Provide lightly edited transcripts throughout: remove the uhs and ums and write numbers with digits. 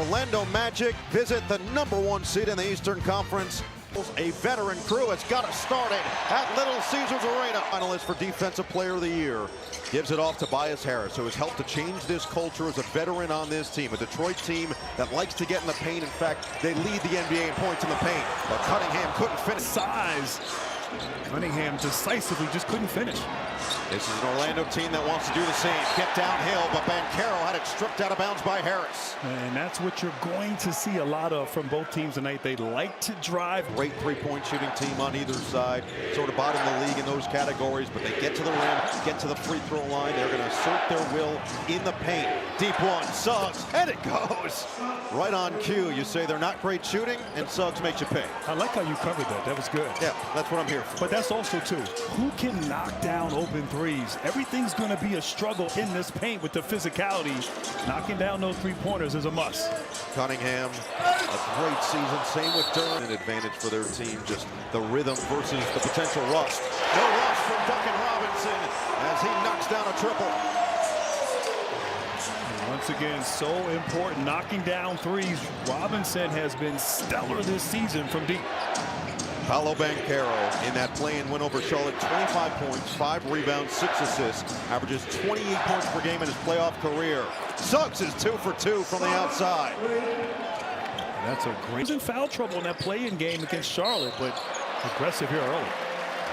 Orlando Magic visit the #1 seed in the Eastern Conference. A veteran crew has got us started at Little Caesars Arena. Finalist for Defensive Player of the Year. Gives it off to Tobias Harris, who has helped to change this culture as a veteran on this team. A Detroit team that likes to get in the paint. In fact, they lead the NBA in points in the paint. But Cunningham couldn't finish. Size. Cunningham decisively just couldn't finish. This is an Orlando team that wants to do the same. Get downhill, but Banchero had it stripped out of bounds by Harris. And that's what you're going to see a lot of from both teams tonight. They like to drive. Great three-point shooting team on either side. Sort of bottom of the league in those categories, but they get to the rim, get to the free throw line. They're going to assert their will in the paint. Deep one, Suggs, and it goes. Right on cue. You say they're not great shooting, and Suggs makes you pay. I like how you covered that. That was good. Yeah, that's what I'm here for. But that's also, too, who can knock down open threes? Everything's going to be a struggle in this paint with the physicality. Knocking down those three-pointers is a must. Cunningham, a great season. Same with Durham. An advantage for their team, just the rhythm versus the potential rust. No rush from Duncan Robinson as he knocks down a triple. Once again, so important, knocking down threes. Robinson has been stellar this season from deep. Paolo Banchero in that play-in win over Charlotte, 25 points, 5 rebounds, 6 assists, averages 28 points per game in his playoff career. Suggs is 2 for 2 from the outside. That's a great. He was in foul trouble in that play-in game against Charlotte, but aggressive here early.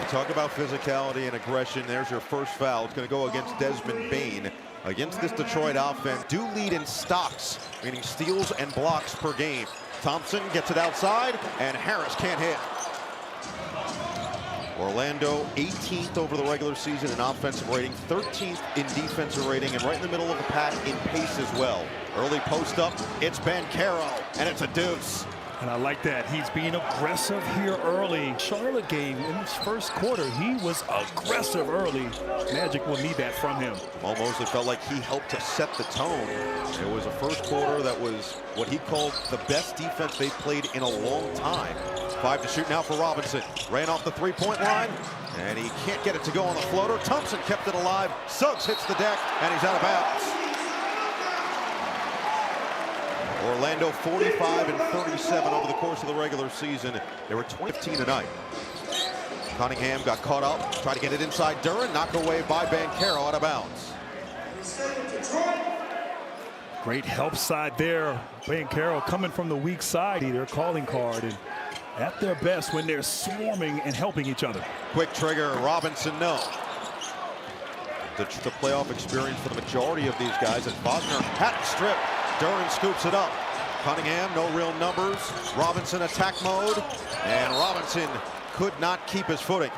You talk about physicality and aggression. There's your first foul. It's going to go against Desmond Bane. Against this Detroit offense, do lead in stocks, meaning steals and blocks per game. Thompson gets it outside, and Harris can't hit. Orlando 18th over the regular season in offensive rating, 13th in defensive rating, and right in the middle of the pack in pace as well. Early post up, it's Banchero, and it's a deuce. And I like that. He's being aggressive here early. Charlotte game in his first quarter, he was aggressive early. Magic will need that from him. Almost, it felt like he helped to set the tone. It was a first quarter that was what he called the best defense they've played in a long time. 5 to shoot now for Robinson. Ran off the three-point line, and he can't get it to go on the floater. Thompson kept it alive. Suggs hits the deck, and he's out of bounds. Orlando 45 and 37 over the course of the regular season. They were 15 tonight. Cunningham got caught up, tried to get it inside Duran, knocked away by Banchero, out of bounds. Great help side there. Banchero coming from the weak side, their calling card, and at their best when they're swarming and helping each other. Quick trigger, Robinson, no. The playoff experience for the majority of these guys, and Wagner hat strip. Duran scoops it up. Cunningham, no real numbers. Robinson attack mode, and Robinson could not keep his footing.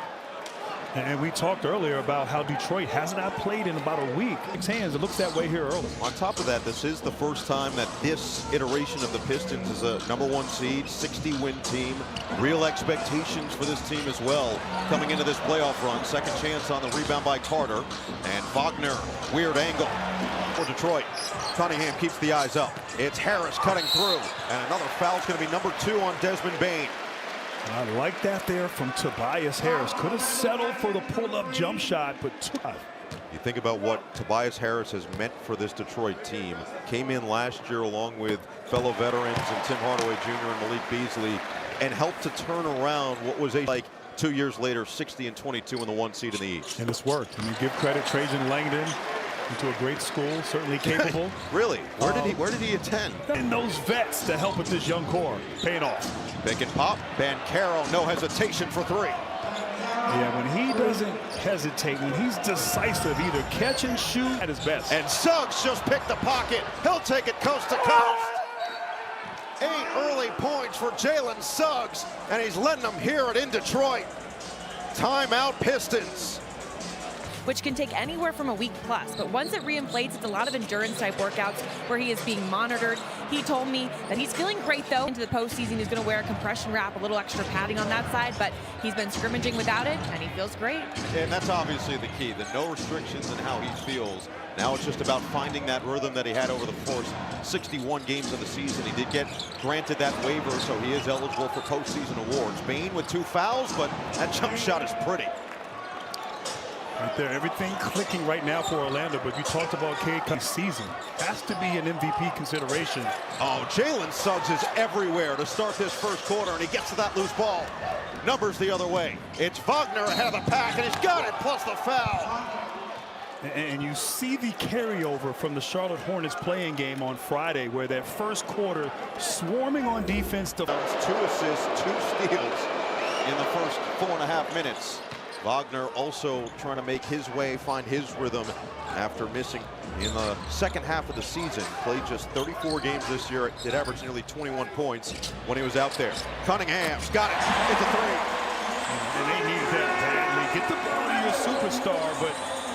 And we talked earlier about how Detroit has not played in about a week. His hands, it looks that way here early. On top of that, this is the first time that this iteration of the Pistons is a #1 seed, 60-win team. Real expectations for this team as well coming into this playoff run. Second chance on the rebound by Carter. And Wagner, weird angle for Detroit. Cunningham keeps the eyes up. It's Harris cutting through. And another foul is going to be #2 on Desmond Bane. I like that there from Tobias Harris. Could have settled for the pull-up jump shot, but you think about what Tobias Harris has meant for this Detroit team. Came in last year along with fellow veterans and Tim Hardaway Jr. and Malik Beasley, and helped to turn around what was like 2 years later, 60 and 22 in the 1 seed in the East. And it's worked. I mean, give credit Trajan Langdon. Into a great school, certainly capable. Really? Where did he attend? And those vets to help with this young core, paying off. Pick and pop. Banchero, no hesitation for 3. Yeah, when he doesn't hesitate, when he's decisive, either catch and shoot at his best. And Suggs just picked the pocket. He'll take it coast to coast. 8 early points for Jalen Suggs, and he's letting them hear it in Detroit. Timeout Pistons. Which can take anywhere from a week plus. But once it reinflates, it's a lot of endurance type workouts where he is being monitored. He told me that he's feeling great though. Into the postseason, he's gonna wear a compression wrap, a little extra padding on that side, but he's been scrimmaging without it and he feels great. And that's obviously the key, the no restrictions in how he feels. Now it's just about finding that rhythm that he had over the first 61 games of the season. He did get granted that waiver, so he is eligible for postseason awards. Bane with 2 fouls, but that jump shot is pretty. Right there, everything clicking right now for Orlando, but you talked about Cade Cunningham's season. Has to be an MVP consideration. Oh, Jalen Suggs is everywhere to start this first quarter, and he gets to that loose ball. Numbers the other way. It's Wagner ahead of the pack, and he's got it, plus the foul. And you see the carryover from the Charlotte Hornets playing game on Friday, where that first quarter swarming on defense. 2 assists, 2 steals in the first 4.5 minutes. Wagner also trying to make his way, find his rhythm after missing in the second half of the season. Played just 34 games this year. It averaged nearly 21 points when he was out there. Cunningham's got it. It's a 3. And they needed that badly. Get the ball to your superstar, but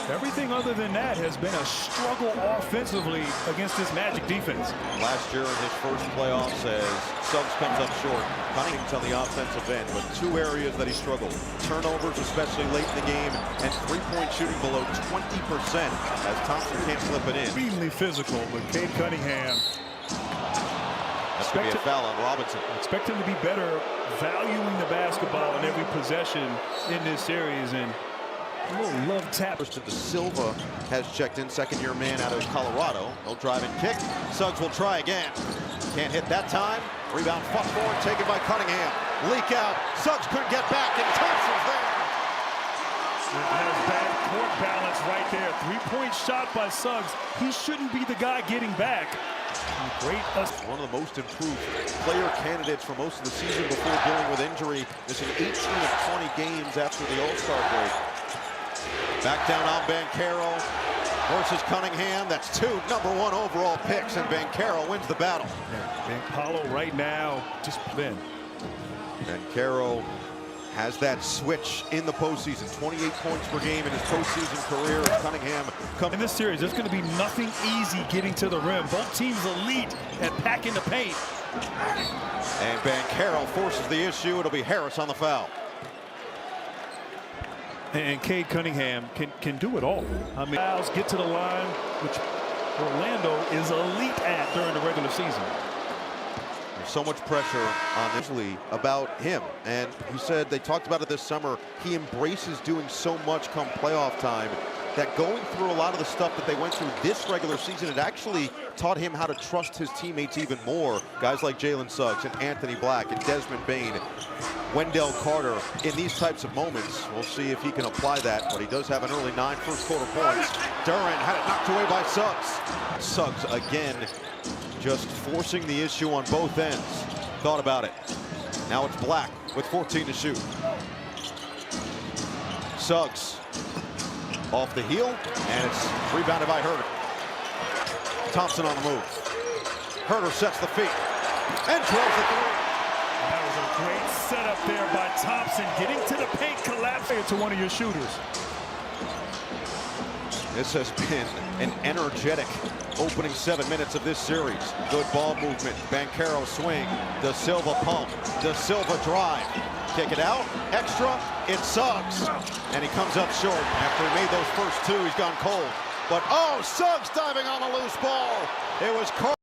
everything other than that has been a struggle offensively against this Magic defense. Last year in his first playoffs, as Suggs comes up short, Cunningham's on the offensive end, but 2 areas that he struggled. Turnovers, especially late in the game, and 3-point shooting below 20% as Thompson can't slip it in. Extremely physical, but Cade Cunningham. That's going to be a foul on Robinson. Expect him to be better valuing the basketball in every possession in this series, and a little love tap. De Silva has checked in, second-year man out of Colorado. No drive and kick. Suggs will try again. Can't hit that time. Rebound fought forward, taken by Cunningham. Leak out. Suggs couldn't get back, and Thompson's there. Has bad court balance right there. 3-point shot by Suggs. He shouldn't be the guy getting back. Great. One of the most improved player candidates for most of the season before dealing with injury. Missing 18 of 20 games after the All-Star break. Back down on Banchero versus Cunningham. That's 2 #1 overall picks, and Banchero wins the battle. Yeah, Paulo right now just been. Banchero has that switch in the postseason. 28 points per game in his postseason career. Cunningham in this series, there's going to be nothing easy getting to the rim. Both teams elite at packing the paint. And Banchero forces the issue. It'll be Harris on the foul. And Cade Cunningham can do it all. I mean, fouls, get to the line, which Orlando is elite at during the regular season. There's so much pressure on this league about him, and he said they talked about it this summer. He embraces doing so much come playoff time that going through a lot of the stuff that they went through this regular season, it actually taught him how to trust his teammates even more. Guys like Jalen Suggs and Anthony Black and Desmond Bane, Wendell Carter, in these types of moments. We'll see if he can apply that, but he does have an early 9 first-quarter points. Duran had it knocked away by Suggs. Suggs again just forcing the issue on both ends. Thought about it. Now it's Black with 14 to shoot. Suggs off the heel, and it's rebounded by Herter. Thompson on the move. Herter sets the feet and drills the 3. That was a great setup there by Thompson, getting to the paint, collapsing to one of your shooters. This has been an energetic opening 7 minutes of this series. Good ball movement. Banchero swing. De Silva pump. De Silva drive. Kick it out. Extra. It's Suggs. And he comes up short. After he made those first 2, he's gone cold. But, oh, Suggs diving on a loose ball. It was